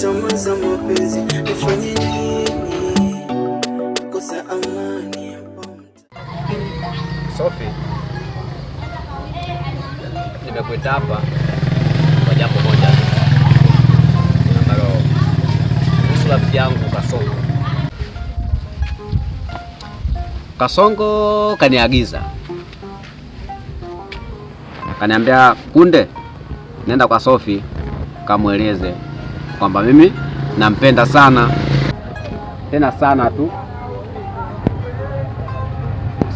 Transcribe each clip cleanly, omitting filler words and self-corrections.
tamaa za mapenzi, nifanye nini? Kosa amani hapa. Sophie, nimekuita hapa kwa jambo moja ambalo kuhusu rafiki yangu Kasongo. Kasongo kaniagiza, kaniambia Kunde, nenda kwa Sophie kamweleze kwamba mimi nampenda sana, tena sana tu.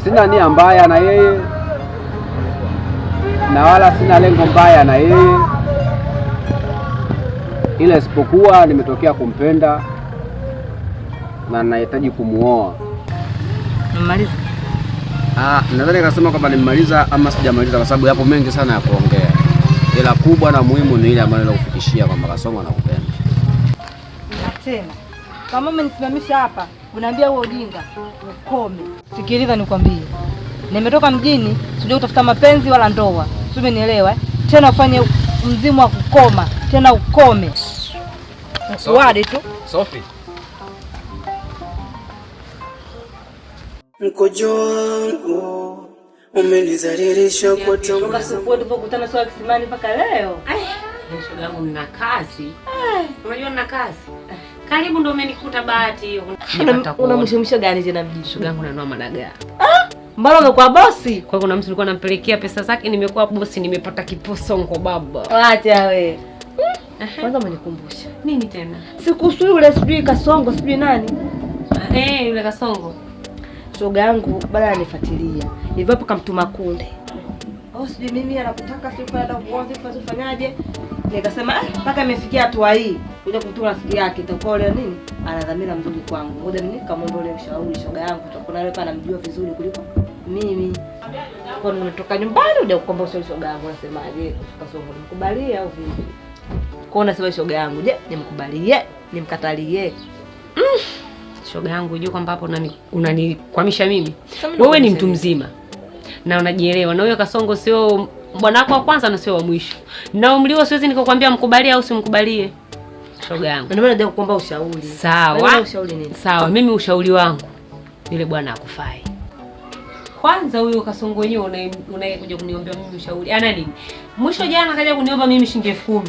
Sina nia mbaya na yeye na wala sina lengo mbaya na yeye, ila isipokuwa nimetokea kumpenda na nahitaji kumuoa. Mmaliza? Nadhani nikasema kwamba nimemaliza ama sijamaliza, kwa sababu yapo mengi sana ya kuongea, ila kubwa na muhimu ni ile ambayo nakufikishia kwamba Kasongo anakupenda. Na tena kama umenisimamisha hapa unaambia wewe ujinga, ukome. Sikiliza nikwambie, nimetoka mjini sije kutafuta mapenzi wala ndoa, sio? Umenielewa? Tena ufanye mzimu wa kukoma, tena ukome. Uwade tu. Sophie, mkojo wangu umenizalilisha kwa tamaa. Tulipokutana sio kisimani mpaka leo. Shoga yangu nina kazi. Unajua nina kazi. Karibu ndio umenikuta bahati hiyo. Unamshimsha gani tena mjini? Shoga yangu nanua madagaa. Mbona umekuwa bosi? Kwa kuna mtu nilikuwa nampelekea pesa zake, nimekuwa bosi, nimepata kiposongo baba. Acha we. Kwanza umenikumbusha. Nini tena? Sikuhusu yule sijui Kasongo sijui nani. Yule Kasongo. Shoga yangu bado anifuatilia. Hivyo hapo kamtuma Kunde. Sijui mimi anakutaka sio kwenda kuanza kufanyaje? Nikasema mpaka imefikia hatua hii kuja kumtuma rafiki yake itakuwa leo nini? Anadhamira mzuri kwangu. Ngoja mimi nikamwombe ushauri shoga yangu, tutakuwa nawe pana mjua vizuri kuliko mimi. Kwa nini nimetoka nyumbani uje kukomba ushauri shoga yangu, unasemaje? Kasongo nimkubalie au vipi? Kwa unasema shoga yangu, je, nimkubalie? Nimkatalie? Shoga yangu unajua kwamba hapo unanikwamisha mimi. Wewe ni mtu mzima na unajielewa, na huyo Kasongo sio bwana wako wa kwanza na sio wa mwisho. Na umliwa siwezi nikakwambia mkubalie au simkubalie. Shoga yangu, ndio maana nataka kuomba ushauri. Sawa. Ushauri nini? Sawa, mimi ushauri wangu yule bwana akufai. Kwanza huyo Kasongo wenyewe unakuja kuniombea mimi ushauri. Ana nini? Mwisho jana kaja kuniomba mimi shilingi 10,000.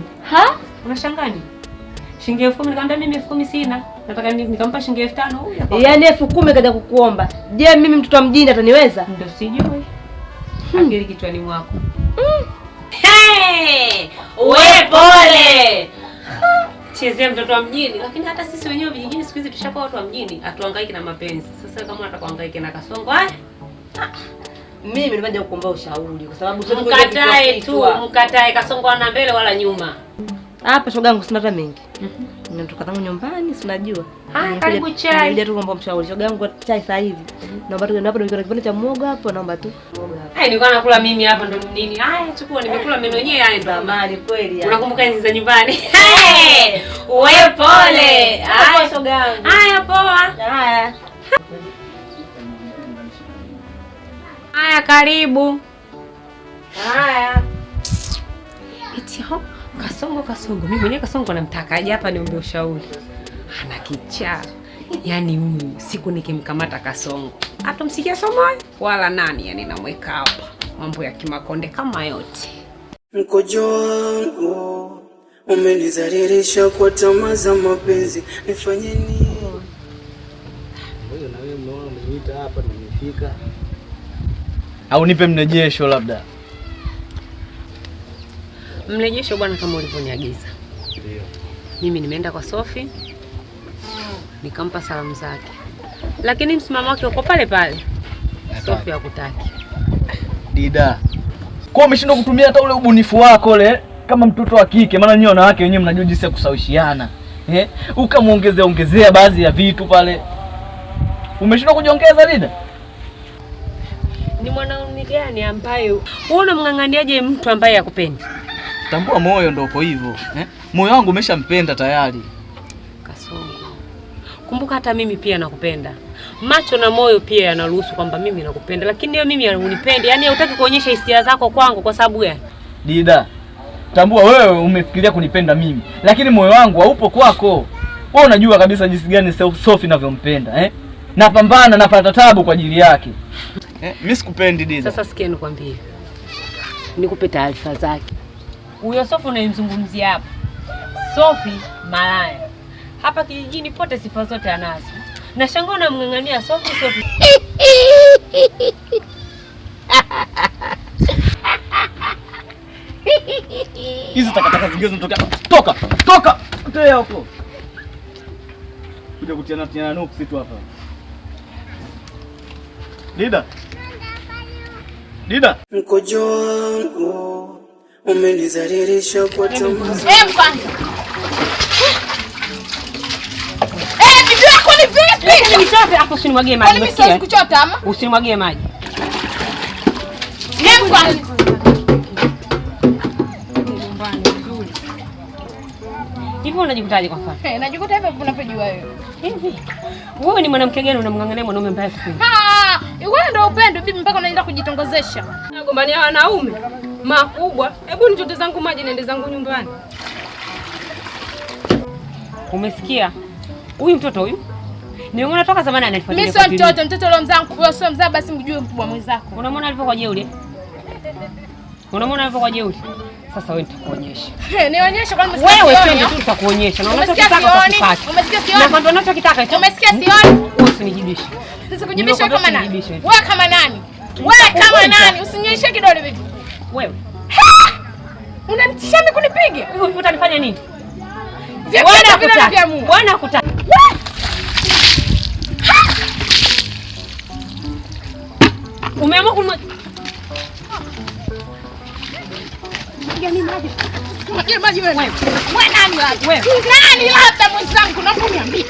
Unashangaa nini? Shilingi 10,000 nikamwambia mimi 10,000 sina. Nataka nikampa shilingi 5,000 huyo. Yaani 10,000 kaja kukuomba. Je, mimi mtoto wa mjini ataniweza? Ndio sijui. Akili kichwani mwako. Wewe pole. Chezea mtoto wa mjini, lakini hata sisi wenyewe vijijini siku hizi tushakuwa watu wa mjini, hatuhangaiki na mapenzi. Sasa kama unataka kuhangaika na Kasongo, mimi nimekuja kukuomba ushauri kwa sababu mkatae Kasongo ana mbele wala nyuma. Hapa shoga yangu sina hata mengi. Nimetoka tangu nyumbani, si unajua. Karibu chai. Ndio tu kuomba mshauri. Shoga yangu chai saa hizi. Naomba tu hapo ndio kipande cha muogo hapo, naomba tu. Nilikuwa nakula mimi hapa ndo nini? Chukua nimekula meno yenyewe haya zamani kweli. Unakumbuka enzi za nyumbani? Wewe pole. Haya shoga yangu. Haya poa. Haya karibu. Haya. Eti Kasongo. Mimi mwenyewe Kasongo namtaka aje hapa niombe ushauri. Ana kichaa. Yaani huyu siku nikimkamata Kasongo atamsikia somo wala nani, yani namweka hapa. Mambo ya kimakonde kama yote. Mkojo wangu umenizalilisha kwa tamaa za mapenzi, nifanye nini? Wewe na wewe unaona umeniita hapa nimefika. Au nipe mrejesho labda? Mrejesho bwana kama ulivyoniagiza. Ndio. Mimi nimeenda kwa Sophie. Nikampa salamu zake. Lakini msimamo wake uko pale pale. Sophie hakutaki. Dida. Kwa umeshindwa kutumia hata ule ubunifu wako ule kama mtoto wa kike, maana nyinyi wanawake wenyewe mnajua jinsi ya kusawishiana. Ukamuongezea baadhi ya vitu pale. Umeshindwa kujiongeza Dida? Ni mwanaume gani ambaye unaona mng'ang'aniaje mtu ambaye hakupendi? Tambua moyo ndio uko hivyo, Moyo wangu umeshampenda tayari. Kasongo. Kumbuka hata mimi pia nakupenda. Macho na moyo pia yanaruhusu kwamba mimi nakupenda, lakini wewe mimi unipendi. Yaani hutaki kuonyesha hisia zako kwangu kwa sababu gani? Dida, tambua wewe umefikiria kunipenda mimi, lakini moyo wangu haupo kwako. Wewe unajua kabisa jinsi gani Sophie ninavyompenda, eh? Napambana, napata tabu kwa ajili yake. Mimi sikupendi Dida. Sasa sikia nikwambie. Nikupe taarifa zake. Huyo Sophie unayemzungumzia hapa, Sophie malaya. Hapa kijijini pote sifa zote anazo. Na shangaa unamng'ang'ania Sophie. Hizo takataka zingine zinatokea. Toka. Toa huko. Kuja kutiana nuksi tu hapa. Dida. Mkojo wangu umenizalilisha kwa tamaa. Kwanza. Bibi yako ni vipi? Nichote hapo usinimwagie maji. Mimi siwezi kuchota ama? Usinimwagie maji. Kwanza. Hivi unajikutaje kwa mfano? Najikuta hivyo unapojua wewe. Hivi. Wewe ni mwanamke gani unamng'ang'ania mwanaume mbaya kufunga? Wewe ndio upendo bibi mpaka unaenda kujitongozesha. Nagombania wanaume makubwa. Hebu nichote zangu maji niende zangu nyumbani. Umesikia? Huyu mtoto huyu? Nimeona toka zamani ananifuatilia. Mimi sio mtoto leo mzangu, wewe sio mzaa basi mjue mkubwa mwenzako. Unamwona alivyokuwa jeuri? Unamwona alivyokuwa jeuri? Sasa wewe nitakuonyesha. Nionyeshe kwani umesikia? Wewe twende tu nitakuonyesha. Na unachotaka utakipata. Umesikia sioni? Na kwamba unachokitaka hicho. Umesikia sioni? Usinijibishe. Sasa kujibisha kama nani? Wewe kama nani? Wewe kama nani? Usinionyeshe kidole bibi. Wewe. Unanitisha mimi kunipiga? Wewe utanifanya nini? Bwana akutaka. Umeamua kununua maji wewe. Wewe nani wewe? Nani labda mwenzangu na kuniambia.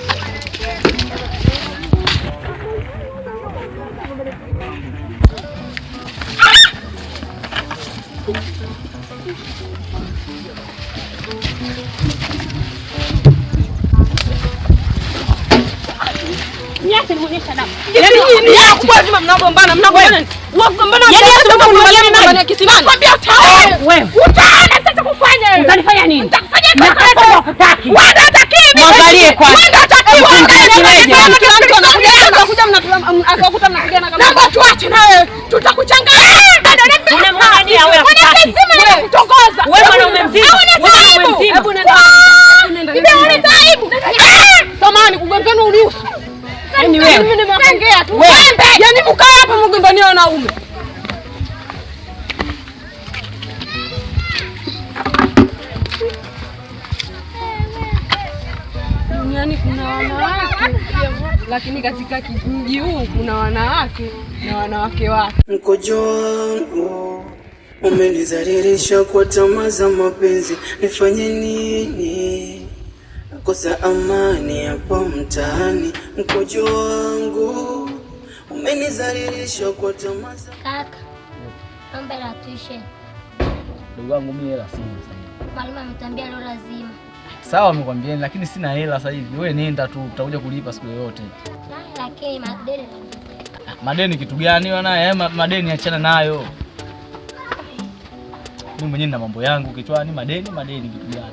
Niache nionyesha damu. Yaani lazima mnagombana. Wagombana yaani kisimani. Nakwambia utaona. Wewe. Utaona sasa kufanya wewe. Utanifanya nini? Nitakufanya kama hutaki. Wewe unataka nini? Mwangalie kwanza. Wewe unataka Akakuta mnapigana kama. Naomba tuache na wewe. Tutakuchanganya. Unamwangalia wewe hataki. Wewe kutongoza. Wewe mwanaume mzima. Hebu nenda. Bibi unaleta aibu. Samahani kugombana unihusu. Yaani wewe. Mimi nimeongea tu. Wewe. Yaani mkae hapa mgombania wanaume. Duniani kuna wanawake, lakini katika mji huu kuna wanawake na wanawake wake. Mkojo wangu umenizalilisha kwa tamaa za mapenzi, nifanye nini? Nakosa amani hapa mtaani. Mkojo wangu umenizalilisha kwa tamaa za... Kaka, naomba hela tuition. Ndugu wangu mimi hela sina sasa. Mwalimu ametambia leo lazima. Sawa amekwambia lakini sina hela sasa hivi. Wewe nenda tu utakuja kulipa siku yoyote. Lakini madeni. Madeni kitu gani wana? Madeni achana nayo. Mimi mwenyewe na mambo yangu kichwani, madeni kitu gani?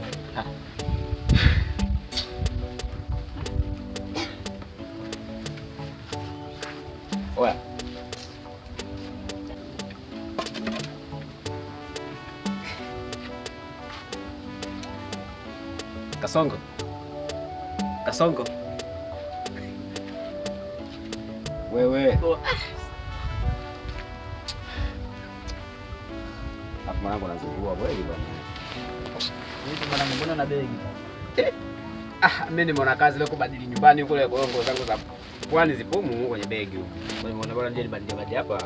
Oya. Kasongo. Wewe. Hapo mwanangu anazungua kweli bwana. Hivi mwanangu mbona na begi? Mimi nimeona kazi leo kubadili nyumbani kule kwa nguo zangu za pwani zipumu kwenye begi huko. Kwa hiyo nimeona bora nje nibadili hapa.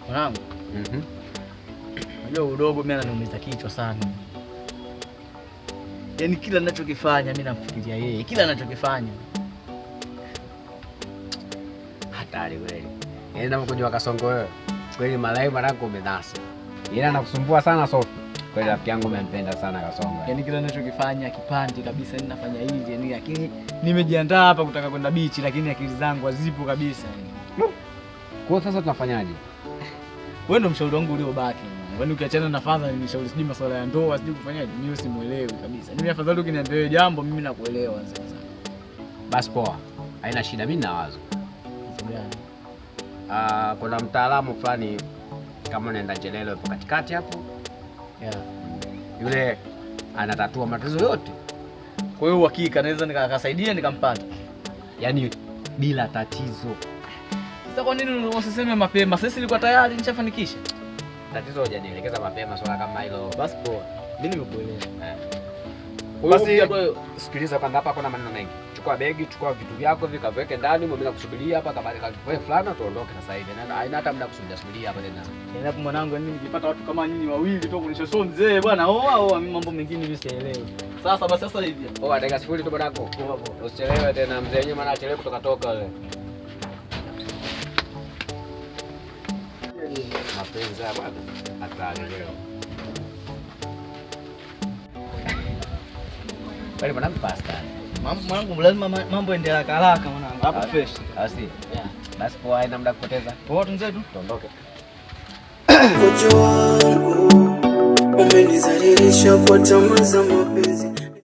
Mwanangu. Unajua udogo mimi ananiumiza kichwa sana. Yaani kila ninachokifanya mimi namfikiria yeye. Kila ninachokifanya. Hatari kweli. Yaani unapojua Kasongo wewe. Kweli malai mwanangu umenasa. Yeye anakusumbua sana Sophie. Kweli rafiki yangu umempenda sana Kasongo. Yaani kila ninachokifanya kipande kabisa ninafanya hivi yani lakini nimejiandaa hapa kutaka kwenda beach lakini akili zangu hazipo kabisa. Kwa sasa tunafanyaje? Wewe ndo mshauri wangu uliobaki. Kwani ukiachana na fadha nishauri sijui masuala ya ndoa, sijui kufanyaje, mimi simuelewi kabisa. Mimi afadhali ukiniambia jambo mimi nakuelewa sasa. Basi poa. Haina shida, mimi nawazo. Gani? Kuna mtaalamu fulani kama unaenda Jelelo hapo katikati hapo. Yeah. Yule anatatua matatizo yote. Kwa hiyo uhakika naweza nikakasaidia nikampata. Yaani bila tatizo. Sasa kwa nini usiseme mapema? Sasa nilikuwa tayari nishafanikisha. Tatizo hujanielekeza mapema swala kama hilo. Basi poa. Mimi nimekuelewa. Basi sikiliza kwanza, hapa kuna maneno mengi. Chukua begi, chukua vitu vyako vikaweke ndani, mimi nakusubiria hapa kama wewe fulana tuondoke sasa hivi. Haina hata muda kusubiria hapa tena. Hapo mwanangu, mimi nikipata watu kama nyinyi wawili tu kunisha so mzee bwana. Oa mambo mengine mimi sielewi. Sasa basi sasa hivi. Dakika 0 tu bwanako. Usichelewe tena mzee, yenyewe maana achelewe kutoka wewe. Mapenzi hapa hatari leo. Bali mwanangu pasta. Mwanangu lazima mambo ende haraka mwanangu. Hapo fresh. Asi. Yeah. Basi poa, haina muda kupoteza. Poa tunzetu. Tuondoke. Kocho wangu umenizalilisha kwa tamaa za mapenzi.